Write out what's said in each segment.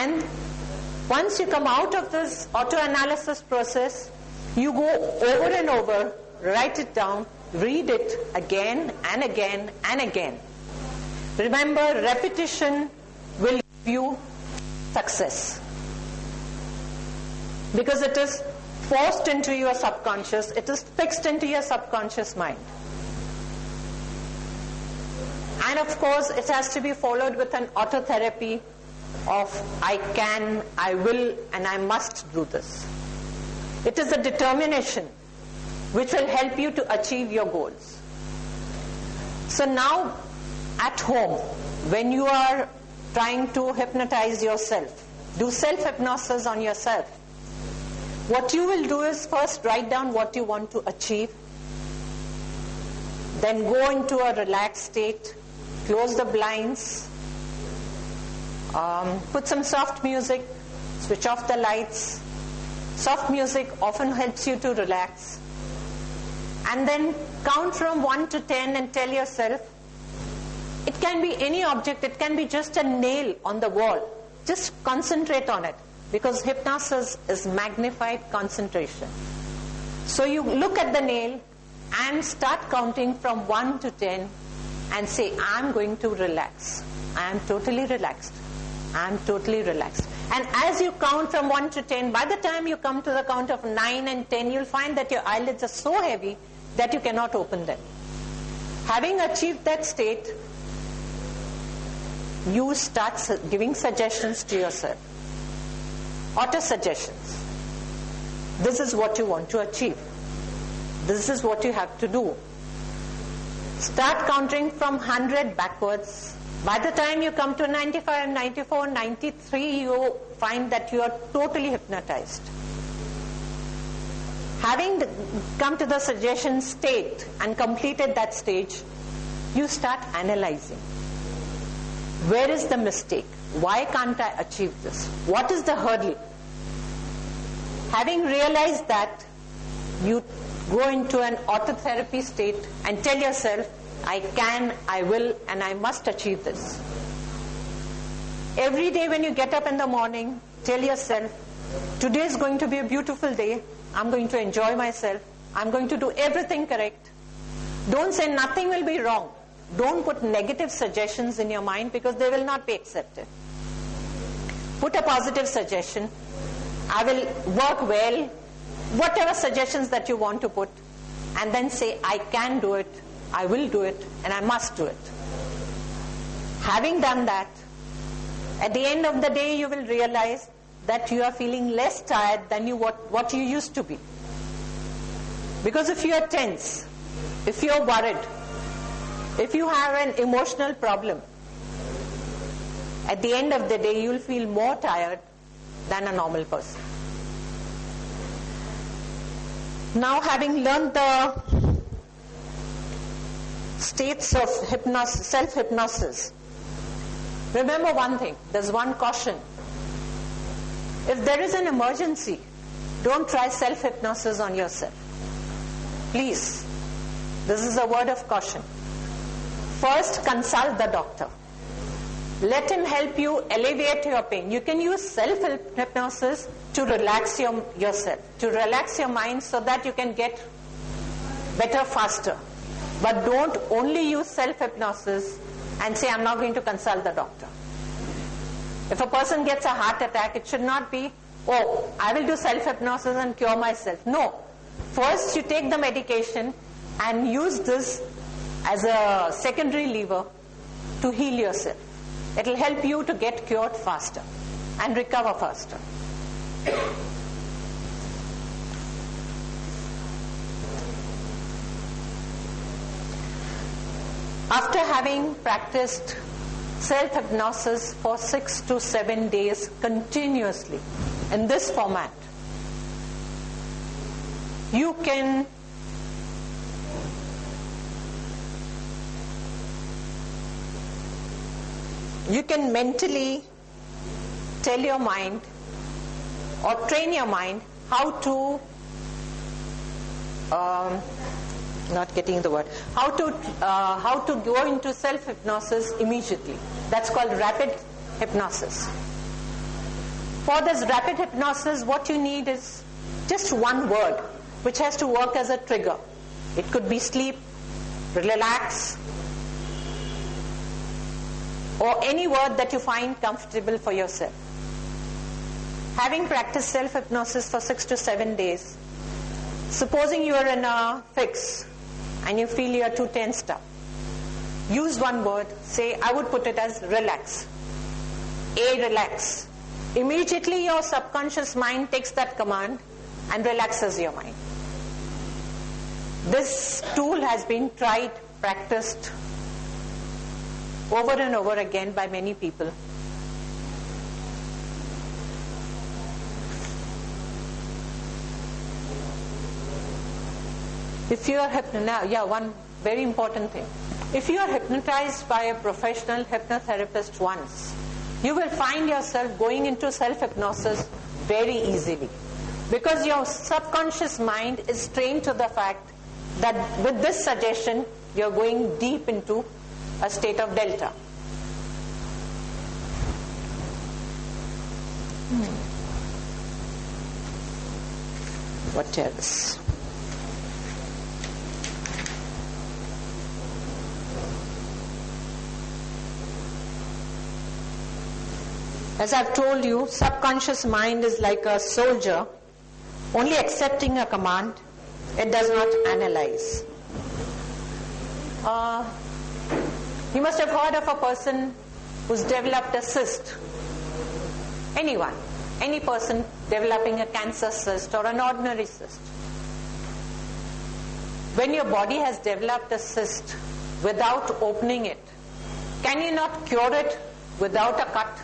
And once you come out of this auto-analysis process, you go over and over, write it down, read it again and again and again. Remember, repetition will give you success, because it is forced into your subconscious, it is fixed into your subconscious mind. And of course, it has to be followed with an autotherapy of I can, I will, and I must do this. It is a determination which will help you to achieve your goals. So now, at home, when you are trying to hypnotize yourself, do self-hypnosis on yourself. What you will do is first write down what you want to achieve, then go into a relaxed state, close the blinds, put some soft music, switch off the lights. Soft music often helps you to relax. And then count from 1 to 10 and tell yourself, it can be any object, it can be just a nail on the wall. Just concentrate on it, because hypnosis is magnified concentration. So you look at the nail and start counting from 1 to 10 and say, I'm going to relax. I am totally relaxed. I am totally relaxed. And as you count from 1 to 10, by the time you come to the count of 9 and 10, you'll find that your eyelids are so heavy that you cannot open them. Having achieved that state, you start giving suggestions to yourself. Auto-suggestions. This is what you want to achieve. This is what you have to do. Start counting from 100 backwards. By the time you come to 95, 94, 93, you find that you are totally hypnotized. Having come to the suggestion state and completed that stage, you start analyzing. Where is the mistake? Why can't I achieve this? What is the hurdle? Having realized that, you go into an autotherapy state and tell yourself, I can, I will, and I must achieve this. Every day when you get up in the morning, tell yourself, today is going to be a beautiful day. I'm going to enjoy myself. I'm going to do everything correct. Don't say nothing will be wrong. Don't put negative suggestions in your mind, because they will not be accepted. Put a positive suggestion. I will work well. Whatever suggestions that you want to put. And then say, I can do it. I will do it, and I must do it. Having done that, at the end of the day, you will realize that you are feeling less tired than what you used to be. Because if you are tense, if you are worried, if you have an emotional problem, at the end of the day, you will feel more tired than a normal person. Now, having learned the states of hypnosis, self-hypnosis, remember one thing, there's one caution. If there is an emergency, don't try self-hypnosis on yourself. Please, this is a word of caution. First, consult the doctor. Let him help you alleviate your pain. You can use self-hypnosis to relax yourself, to relax your mind so that you can get better faster. But don't only use self-hypnosis and say, I'm not going to consult the doctor. If a person gets a heart attack, it should not be, oh, I will do self-hypnosis and cure myself. No. First, you take the medication and use this as a secondary lever to heal yourself. It will help you to get cured faster and recover faster. After having practiced self-hypnosis for 6 to 7 days continuously in this format, you can mentally tell your mind or train your mind how to how to go into self-hypnosis immediately. That's called rapid hypnosis. For this rapid hypnosis, what you need is just one word, which has to work as a trigger. It could be sleep, relax, or any word that you find comfortable for yourself. Having practiced self-hypnosis for 6 to 7 days, supposing you are in a fix and you feel you are too tensed up, use one word. Say, I would put it as relax. Relax. Immediately your subconscious mind takes that command and relaxes your mind. This tool has been tried, practiced over and over again by many people. If you are hypnotized, one very important thing. If you are hypnotized by a professional hypnotherapist once, you will find yourself going into self-hypnosis very easily. Because your subconscious mind is trained to the fact that with this suggestion, you're going deep into a state of delta. What else? As I've told you, subconscious mind is like a soldier, only accepting a command. It does not analyze. You must have heard of a person who's developed a cyst. Anyone, any person developing a cancer cyst or an ordinary cyst. When your body has developed a cyst without opening it, can you not cure it without a cut?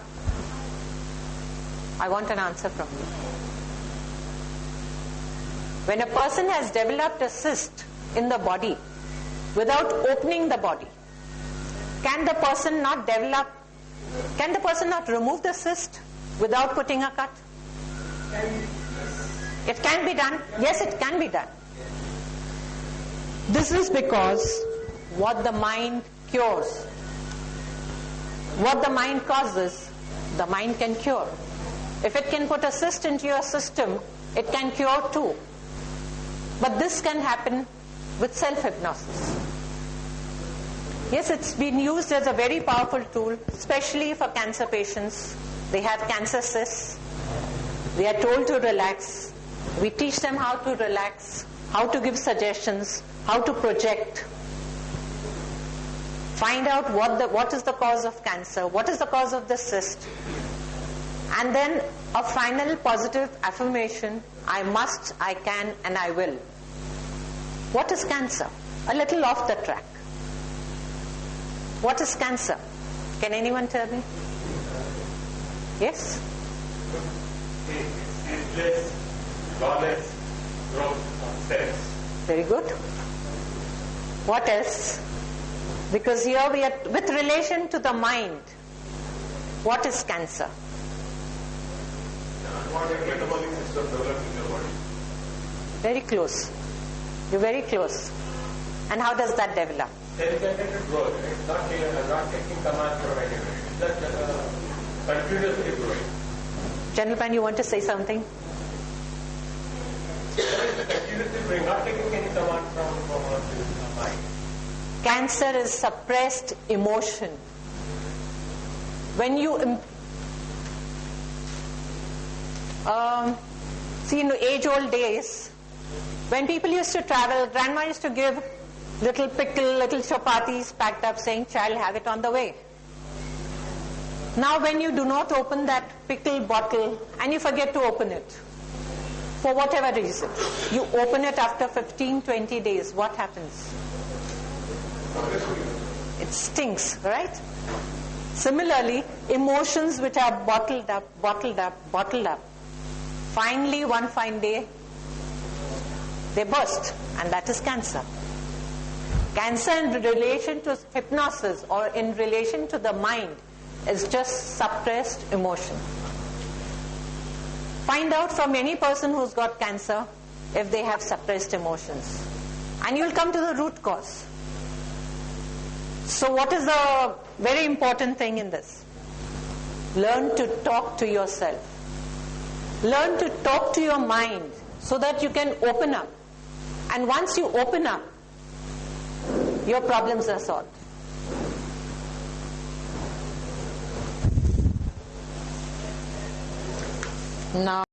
I want an answer from you. When a person has developed a cyst in the body without opening the body, can the person not remove the cyst without putting a cut? It can be done. Yes, it can be done. This is because what the mind cures, what the mind causes, the mind can cure. If it can put a cyst into your system, it can cure too. But this can happen with self-hypnosis. Yes, it's been used as a very powerful tool, especially for cancer patients. They have cancer cysts. They are told to relax. We teach them how to relax, how to give suggestions, how to project. Find out what is the cause of cancer, what is the cause of the cyst. And then a final positive affirmation, I must, I can, and I will. What is cancer? A little off the track. What is cancer? Can anyone tell me? Yes? Ceaseless, lawless growth of cells. Very good. What else? Because here we are, with relation to the mind, what is cancer? Unwanted metabolic system developed in your body. Very close. You're very close. And how does that develop? Self-generated growth. It's not taking command from anywhere. It's just continuously growing. Gentleman, you want to say something? Continuously growing, not taking any command from the mind. Cancer is suppressed emotion. When you see, in the age-old days, when people used to travel, grandma used to give little pickle, little chapatis packed up saying, child, have it on the way. Now when you do not open that pickle bottle and you forget to open it, for whatever reason, you open it after 15, 20 days, what happens? It stinks, right? Similarly, emotions which are bottled up, finally one fine day, they burst, and that is cancer. Cancer in relation to hypnosis or in relation to the mind is just suppressed emotion. Find out from any person who's got cancer if they have suppressed emotions. And you'll come to the root cause. So what is the very important thing in this? Learn to talk to yourself. Learn to talk to your mind so that you can open up. And once you open up, your problems are solved. Now